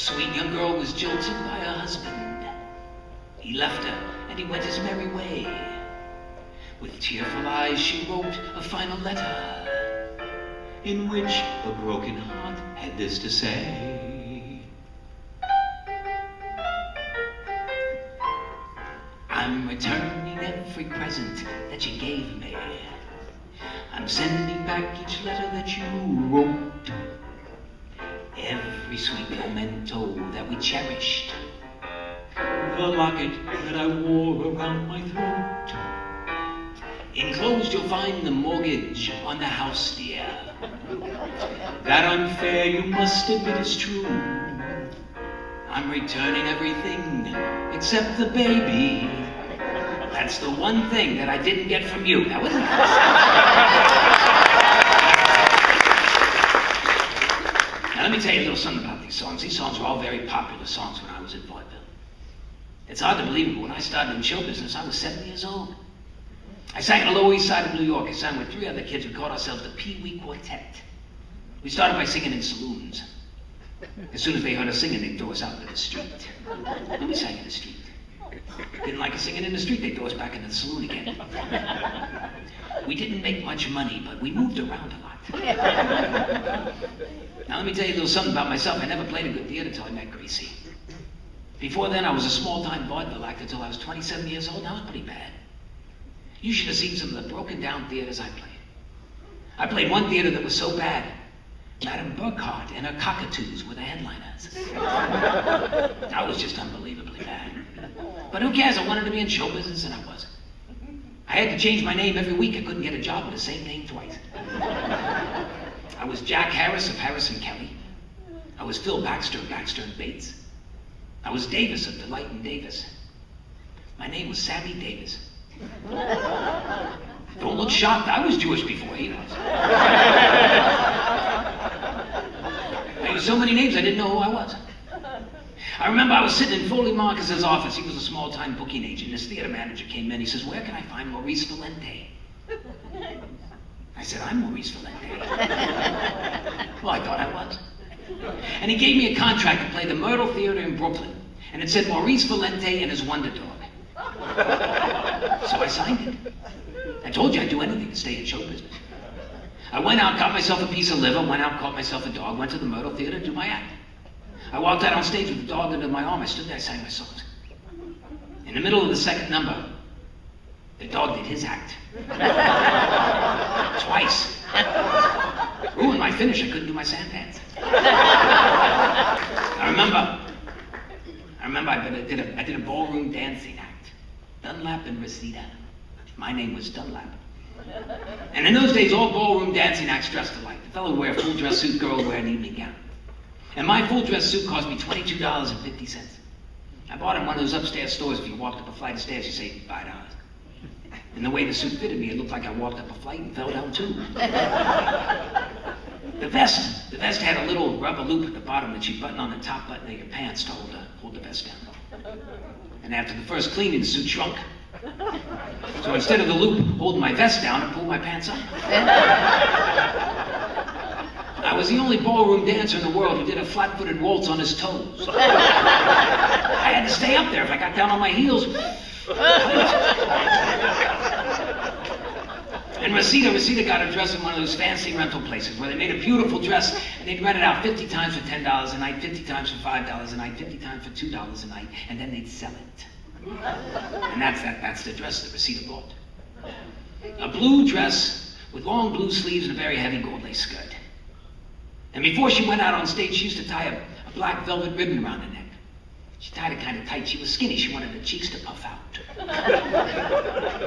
sweet young girl was jilted by her husband. He left her, and he went his merry way. With tearful eyes she wrote a final letter, in which her broken heart had this to say. I'm returning every present that you gave me. I'm sending back each letter that you wrote. Every sweet memento that we cherished. The locket that I wore around my throat. Enclosed you'll find the mortgage on the house, dear. That unfair you must admit is true. I'm returning everything except the baby. That's the one thing that I didn't get from you. That wasn't Now let me tell you a little something about these songs. These songs were all very popular songs when I was in vaudeville. It's hard to believe it, but when I started in show business, I was 7 years old. I sang on the Lower East Side of New York. I sang with 3 other kids. We called ourselves the Pee Wee Quartet. We started by singing in saloons. As soon as they heard us singing, they'd throw us out into the street. And we sang in the street. Didn't like us singing in the street, they'd throw us back into the saloon again. We didn't make much money, but we moved around a lot. Now let me tell you a little something about myself. I never played a good theater until I met Gracie. Before then, I was a small-time vaudeville actor until I was 27 years old. Now I was pretty bad. You should have seen some of the broken-down theaters I played. I played one theater that was so bad, Madame Burkhardt and her cockatoos were the headliners. I was just unbelievably bad. But who cares? I wanted to be in show business, and I wasn't. I had to change my name every week. I couldn't get a job with the same name twice. I was Jack Harris of Harris and Kelly. I was Phil Baxter of Baxter and Bates. I was Davis of Delight and Davis. My name was Sammy Davis. Don't look shocked. I was Jewish before he was. I used so many names I didn't know who I was. I remember I was sitting in Foley Marcus's office. He was a small-time booking agent. This theater manager came in. He says, "Where can I find Maurice Valente?" I said, "I'm Maurice Valente." Well, I thought I was. And he gave me a contract to play the Myrtle Theater in Brooklyn. And it said Maurice Valente and his Wonder Dog. So I signed it. I told you I'd do anything to stay in show business. I went out, got myself a piece of liver, went out, caught myself a dog, went to the Myrtle Theater to do my act. I walked out on stage with the dog under my arm. I stood there, I sang my songs. In the middle of the second number, the dog did his act. Twice. Ruined my finish. I couldn't do my sand dance. I remember I did a ballroom dancing act. Dunlap and Reseda. My name was Dunlap. And in those days, all ballroom dancing acts dressed alike. The fellow would wear a full dress suit, girl would wear an evening gown. And my full dress suit cost me $22.50. I bought it in one of those upstairs stores. If you walked up a flight of stairs, you saved $5. And the way the suit fitted me, it looked like I walked up a flight and fell down too. The vest had a little rubber loop at the bottom that you button on the top button of your pants to hold the vest down. And after the first cleaning, the suit shrunk. So instead of the loop holding my vest down, I pulled my pants up. I was the only ballroom dancer in the world who did a flat-footed waltz on his toes. I had to stay up there. If I got down on my heels. And Reseda got a dress in one of those fancy rental places where they made a beautiful dress and they'd rent it out 50 times for $10 a night, 50 times for $5 a night, 50 times for $2 a night, and then they'd sell it. And that's the dress that Reseda bought. A blue dress with long blue sleeves and a very heavy gold lace skirt. And before she went out on stage, she used to tie a black velvet ribbon around her neck. She tied it kind of tight. She was skinny. She wanted her cheeks to puff out.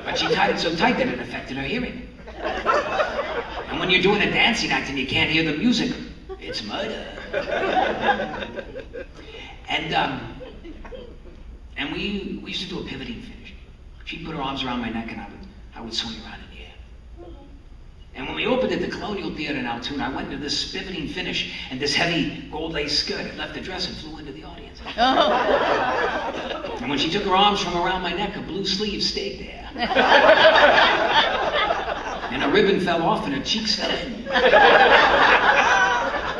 But she tied it so tight that it affected her hearing. And when you're doing a dancing act and you can't hear the music, it's murder. And we used to do a pivoting finish. She'd put her arms around my neck and I would swing around in the air. And when we opened at the Colonial Theater in Altoona, I went into this pivoting finish and this heavy gold lace skirt had left the dress and flew into the audience. And when she took her arms from around my neck, her blue sleeve stayed there. And her ribbon fell off and her cheeks fell in.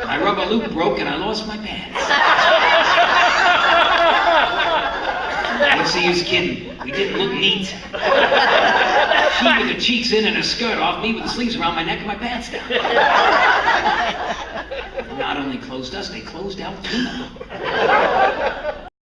My rubber loop broke and I lost my pants. see who's kidding. We didn't look neat. She with her cheeks in and her skirt off, me with the sleeves around my neck and my pants down. They not only closed us, they closed out Tina.